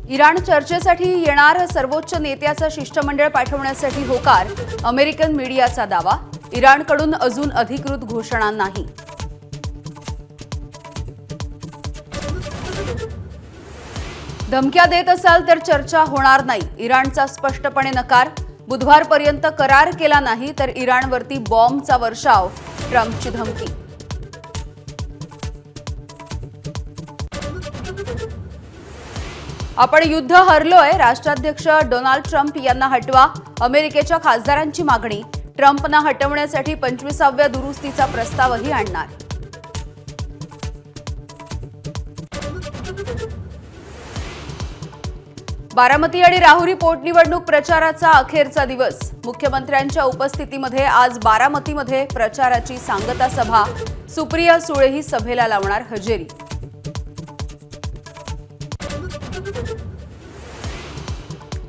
Iran चर्चेसाठी येणार, सर्वोच्च नेत्याचं शिष्टमंडळ पाठवण्यासाठी होकार, अमेरिकन मीडियाचा दावा. इराणकडून अजून अधिकृत घोषणा नाही. धमक्या देत असाल तर चर्चा होणार नाही, इराणचा स्पष्टपणे नकार. बुधवारपर्यंत करार केला नाही तर इराणवरती बॉम्बचा वर्षाव, ट्रम्पची धमकी. आपण युद्ध हरलोय, राष्ट्राध्यक्ष डोनाल्ड ट्रम्प यांना हटवा, अमेरिकेच्या खासदारांची मागणी. ट्रम्पना हटवण्यासाठी 25व्या दुरुस्तीचा प्रस्तावही आणणार. बारामती आणि राहुरी पोटनिवडणूक प्रचाराचा अखेरचा दिवस. मुख्यमंत्र्यांच्या उपस्थितीमध्ये आज बारामतीमध्ये प्रचाराची सांगता सभा. सुप्रिया सुळेही सभेला लावणार हजेरी.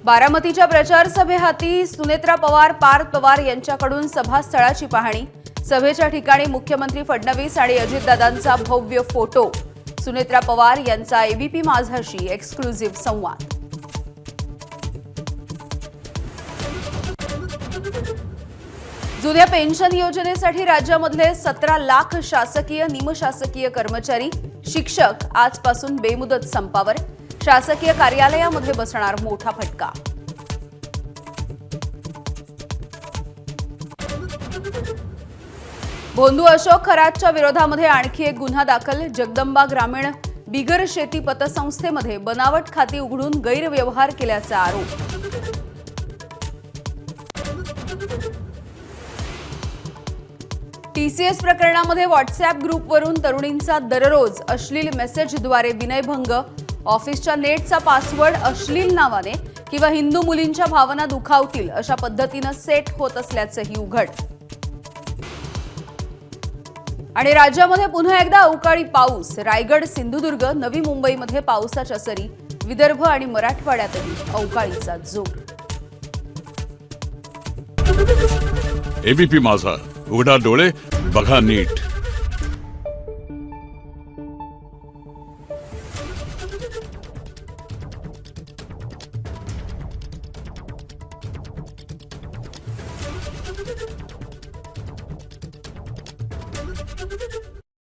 बारामतीच्या प्रचार सभेहाती सुनेत्रा पवार, पार्थ पवार यांच्याकडून सभास्थळाची पाहणी. सभेच्या ठिकाणी मुख्यमंत्री फडणवीस आणि अजितदादांचा भव्य फोटो. सुनेत्रा पवार यांचा एबीपी माझाशी एक्सक्लुझिव्ह संवाद. जुन्या पेन्शन योजनेसाठी राज्यामधले 17 लाख शासकीय निमशासकीय कर्मचारी, शिक्षक आजपासून बेमुदत संपावर. शासकीय कार्यालयामध्ये बसणार मोठा फटका. भोंदू अशोक खरातच्या विरोधामध्ये आणखी एक गुन्हा दाखल. जगदंबा ग्रामीण बिगर शेती पतसंस्थेमध्ये बनावट खाती उघडून गैरव्यवहार केल्याचा आरोप. टीसीएस प्रकरणामध्ये व्हॉट्सअॅप ग्रुपवरून तरुणींचा दररोज अश्लील मेसेजद्वारे विनयभंग. ऑफिसच्या नेटचा पासवर्ड अश्लील नावाने किंवा हिंदू मुलींच्या भावना दुखावतील अशा पद्धतीनं सेट होत असल्याचंही उघड. आणि राज्यामध्ये पुन्हा एकदा अवकाळी पाऊस. रायगड, सिंधुदुर्ग, नवी मुंबईमध्ये पावसाच्या सरी. विदर्भ आणि मराठवाड्यातही अवकाळीचा जोर. एबीपी माझा, उघडा डोळे बघा नीट.